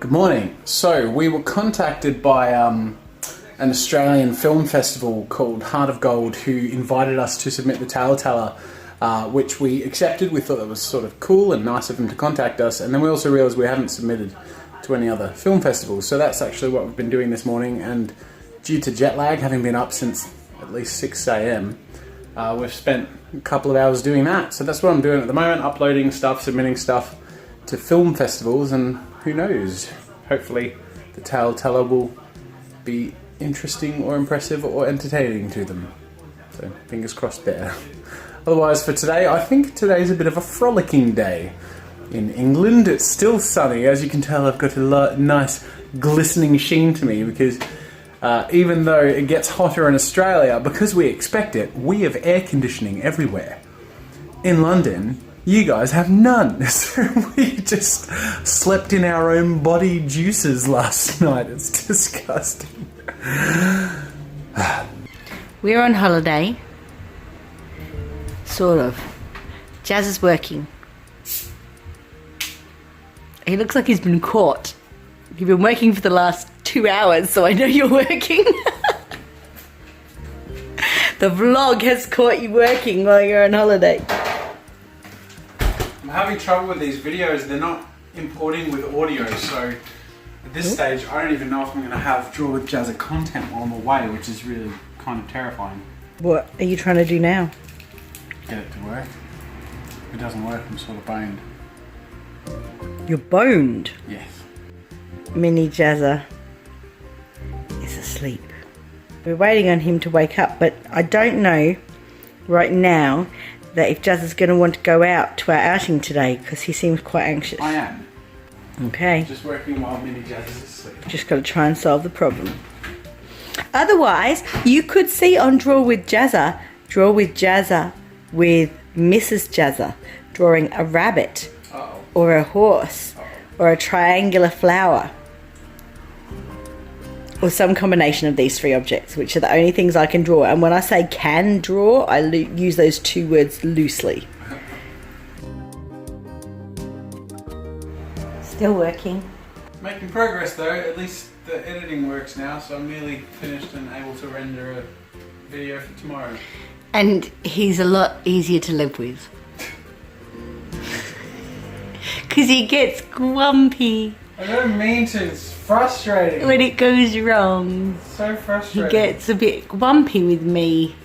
Good morning. So we were contacted by an Australian film festival called Heart of Gold, who invited us to submit the Tale Teller, which we accepted. We thought that was sort of cool and nice of them to contact us, and then we also realised we haven't submitted to any other film festivals. So that's actually what we've been doing this morning, and due to jet lag, having been up since at least 6 a.m, we've spent a couple of hours doing that. So that's what I'm doing at the moment, uploading stuff, submitting stuff to film festivals, and who knows, hopefully the Tale Teller will be interesting or impressive or entertaining to them. So fingers crossed there. Otherwise for today, I think today's a bit of a frolicking day. In England, it's still sunny. As you can tell, I've got a nice glistening sheen to me because even though it gets hotter in Australia, because we expect it, we have air conditioning everywhere. In London, you guys have none. So we just slept in our own body juices last night. It's disgusting. We're on holiday. Sort of. Jazz is working. He looks like he's been caught. You've been working for the last 2 hours, so I know you're working. The vlog has caught you working while you're on holiday. I'm having trouble with these videos. They're not importing with audio, so at this stage I don't even know if I'm going to have Draw with Jazza content while I'm away, which is really kind of terrifying. What are you trying to do now? Get it to work. If it doesn't work, I'm sort of boned. You're boned. Yes. Mini Jazza is asleep. We're waiting on him to wake up, but I don't know right now that if Jazza's going to want to go out to our outing today, because he seems quite anxious. I am. Okay. Just working while Mini Jazza's asleep. Just got to try and solve the problem. Otherwise, you could see on Draw with Jazza with Mrs. Jazza drawing a rabbit. Uh-oh. Or a horse. Uh-oh. Or a triangular flower. Or some combination of these three objects, which are the only things I can draw. And when I say can draw, I use those two words loosely. Still working. Making progress though. At least the editing works now, so I'm nearly finished and able to render a video for tomorrow. And he's a lot easier to live with. Because he gets grumpy. I don't mean to, it's frustrating. When it goes wrong. It's so frustrating. He gets a bit grumpy with me.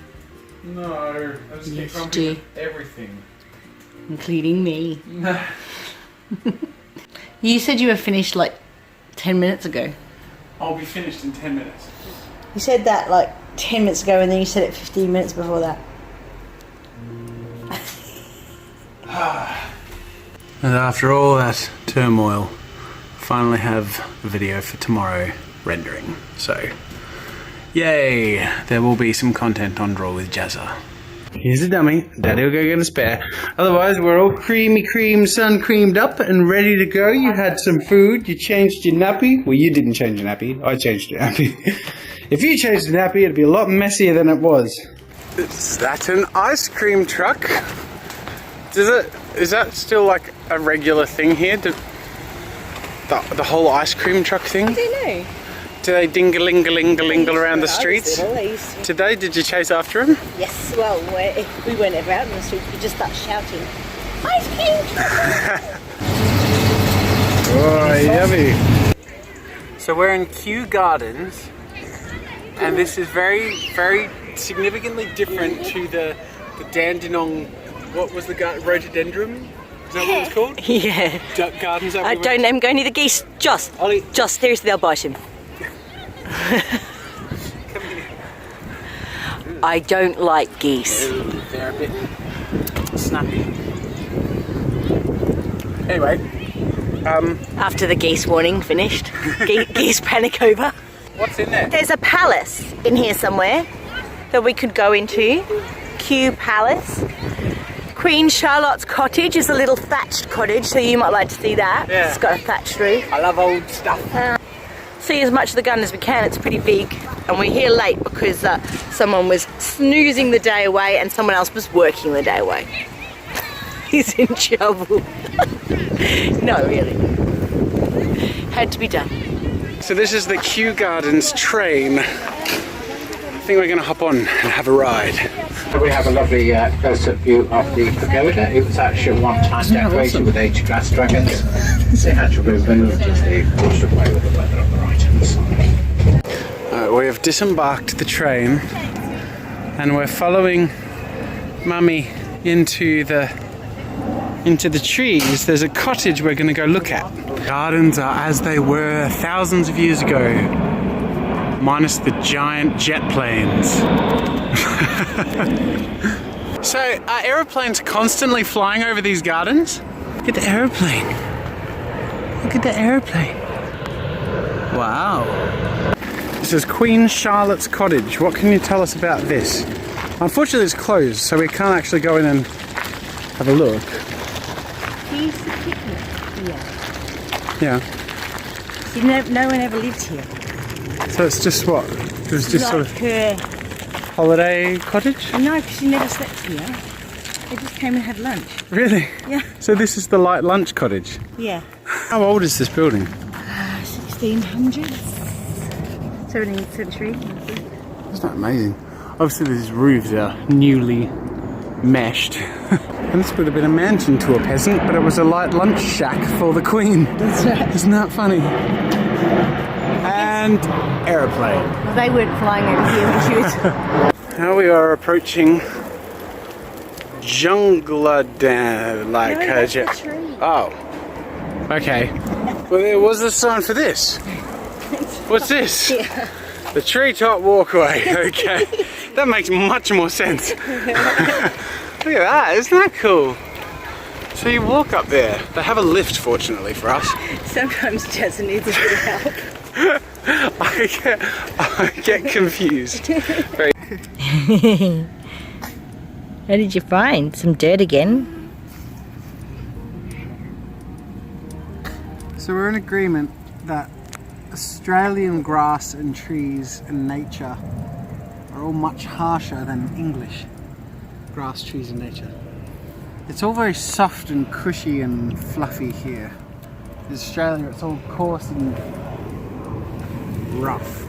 No, I just Yes, get grumpy do. with everything. Including me. No. You said you were finished like 10 minutes ago. I'll be finished in 10 minutes. You said that like 10 minutes ago and then you said it 15 minutes before that. And after all that turmoil, finally have a video for tomorrow rendering. So, yay! There will be some content on Draw with Jazza. Here's a dummy. Daddy will go get a spare. Otherwise, we're all sun creamed up and ready to go. You had some food. You changed your nappy. Well, you didn't change your nappy. I changed your nappy. If you changed the nappy, it'd be a lot messier than it was. Is that an ice cream truck? Is that still like a regular thing here? The whole ice cream truck thing? I don't know. Do they dingle around the streets? Today, did you chase after them? Yes, well, if we weren't ever out in the streets, we just start shouting, ice cream truck! Oh, yummy. So we're in Kew Gardens, and this is very, very significantly different to the Dandenong, what was the rhododendron? Is that what it was called? Yeah. Gardens that I don't let him go near the geese. Just seriously, they'll bite him. I don't like geese. They're a bit snappy. Anyway. After the geese warning finished, geese panic over. What's in there? There's a palace in here somewhere that we could go into. Kew Palace. Queen Charlotte's cottage is a little thatched cottage, so you might like to see that. Yeah. It's got a thatched roof. I love old stuff. See as much of the garden as we can. It's pretty big, and we're here late because someone was snoozing the day away and someone else was working the day away. He's in trouble. No, really. Had to be done. So this is the Kew Gardens train. I think we're going to hop on and have a ride. We have a lovely close-up view of the pagoda. It was actually one-time decorated with 8 glass dragons. They had to be removed as they washed away with the weather on the right-hand side. We have disembarked the train and we're following Mummy into the trees. There's a cottage we're going to go look at. Gardens are as they were thousands of years ago, minus the giant jet planes. So are aeroplanes constantly flying over these gardens? Look at the aeroplane. Look at the aeroplane. Wow. This is Queen Charlotte's Cottage. What can you tell us about this? Unfortunately it's closed, so we can't actually go in and have a look. Here's the picnic here. Yeah. See, no one ever lived here. So it's just what? It was just sort of her... holiday cottage? No, because she never slept here. They just came and had lunch. Really? Yeah. So this is the light lunch cottage. Yeah. How old is this building? 1600s. 17th century. Isn't that amazing? Obviously these roofs are newly meshed. And this would have been a mansion to a peasant, but it was a light lunch shack for the Queen. That's right. Isn't that funny? And aeroplane. Well, they weren't flying over here when she was... Now we are approaching Jungladam. No, that's the tree. Oh. Okay. Well, there was a sign for this. What's this? Yeah. The treetop walkway. Okay. That makes much more sense. Look at that, isn't that cool? So you walk up there. They have a lift, fortunately for us. Sometimes Jazza needs a bit of help. I get confused. Very What did you find? Some dirt again? So we're in agreement that Australian grass and trees and nature are all much harsher than English grass, trees and nature. It's all very soft and cushy and fluffy here. In Australia it's all coarse and rough.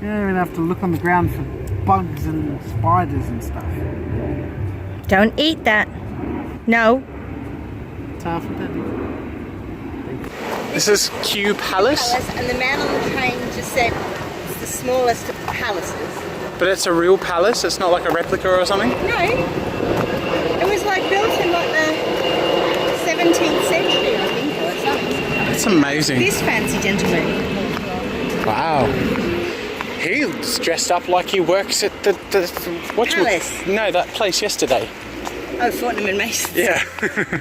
You don't even have to look on the ground for bugs and spiders and stuff. Don't eat that. No. This is Kew Palace, And the man on the train just said it's the smallest of the palaces. but it's a real palace, it's not like a replica or something? No. It was like built in like the 17th century, I think, or something. That's amazing. This fancy gentleman. Wow. He's dressed up like he works at the Palace? No, that place yesterday. Oh, Fortnum and Mason. Yeah.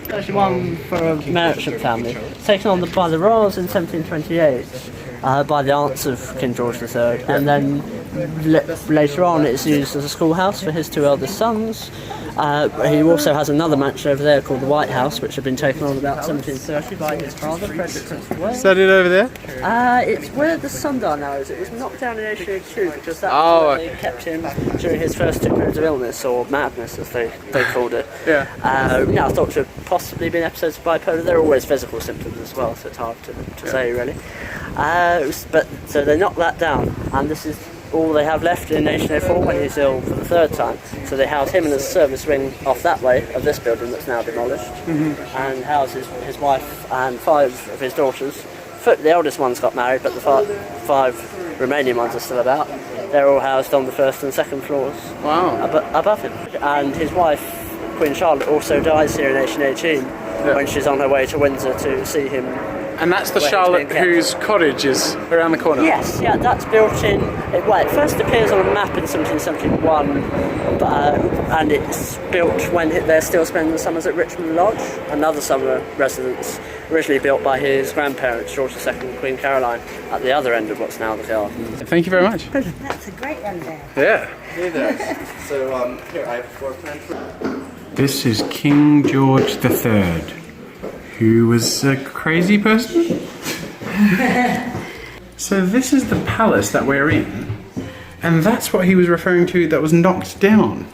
There's one for a merchant family, taken on by the Royals in 1728, by the aunts of King George III, and then later on it's used as a schoolhouse for his 2 eldest sons. He also has another mansion over there called the White House, which had been taken on about 1730 by his father, Frederick Prince of Wales. Is that it over there? It's where the sundial now is. It was knocked down in 1802 because that's Oh, where they kept him during his first 2 periods of illness, or madness as they called it. Yeah. Now thought to have possibly been episodes of bipolar. There are always physical symptoms as well, so it's hard to say really. So they knocked that down, and this is all they have left in 1804 when he's ill for the 3rd time. So they house him in a service wing off that way of this building that's now demolished, and house his wife and 5 of his daughters. The eldest one's got married, but the 5 remaining ones are still about. They're all housed on the 1st and 2nd floors. Wow. Above him. And his wife, Queen Charlotte, also dies here in 1818 when she's on her way to Windsor to see him. And that's the Where it's Charlotte been kept. whose cottage is around the corner? Yes, yeah, that's built in. It first appears on a map in 1771, and it's built when they're still spending the summers at Richmond Lodge, another summer residence originally built by his grandparents, George II and Queen Caroline, at the other end of what's now the garden. Thank you very much. That's a great rundown. Yeah. Hey there. So here I have a floor plan for. This is King George III, who was a crazy person. So this is the palace that we're in, and that's what he was referring to that was knocked down.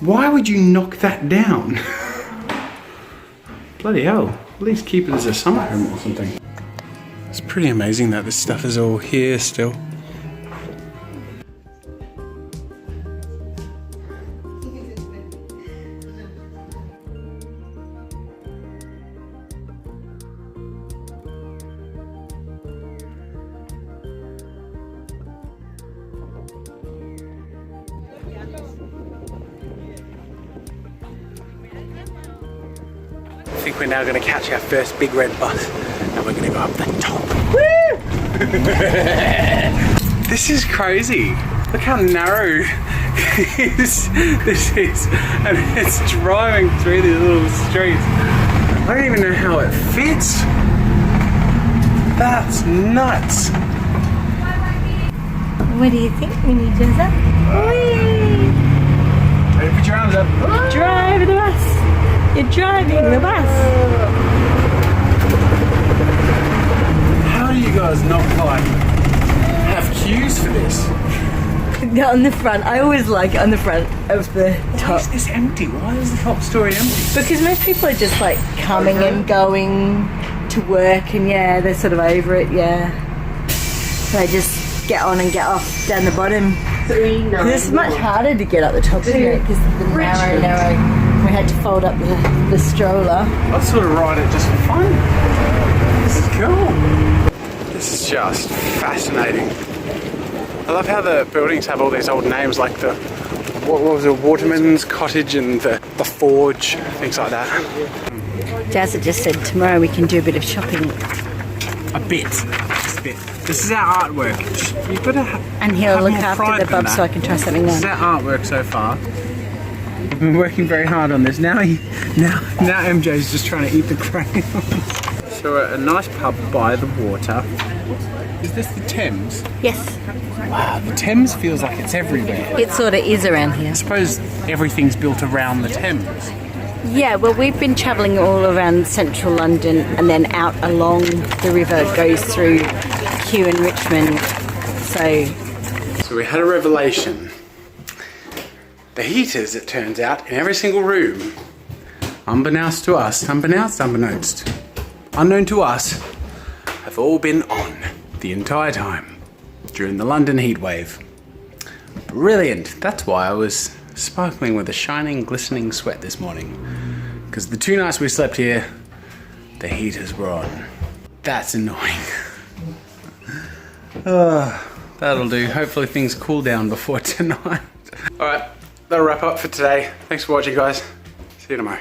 Why would you knock that down? Bloody hell, Please keep it as a summer home or something. It's pretty amazing that this stuff is all here still. I think we're now going to catch our first big red bus and we're going to go up the top. Woo! This is crazy. Look how narrow this is, and it's driving through these little streets. I don't even know how it fits. That's nuts. What do you think, Mini Jezza? Ready, put your arms up. Drive the bus. You're driving the bus. How do you guys not like have queues for this? On the front. I always like it on the front of the Why top. is this empty? Why is the top story empty? Because most people are just like coming and going to work, and yeah, they're sort of over it, yeah. They just get on and get off down the bottom. It's much harder to get up the top, isn't it? Because the narrow. We had to fold up the stroller. I sort of ride it just for fun. This is cool. This is just fascinating. I love how the buildings have all these old names, like the, what was it, Waterman's Cottage and the Forge, things like that. Jazza just said tomorrow we can do a bit of shopping. A bit. Just a bit. This is our artwork. You've got to And he'll look after the bub so I can try something This is on. our artwork so far. We've been working very hard on this. Now MJ's just trying to eat the crayons. So we're at a nice pub by the water. Is this the Thames? Yes, Wow, the Thames feels like it's everywhere. it sort of is around here. I suppose everything's built around the Thames. Yeah, well, we've been travelling all around central London and then out along the river, goes through Kew and Richmond. So we had a revelation. The heaters, it turns out, in every single room, unbeknownst to us, unbeknownst, unknown to us, have all been on the entire time during the London heatwave. Brilliant. That's why I was sparkling with a shining, glistening sweat this morning. Because the 2 nights we slept here, the heaters were on. That's annoying. That'll do. Hopefully things cool down before tonight. Alright, that'll wrap up for today. Thanks for watching, guys. See you tomorrow.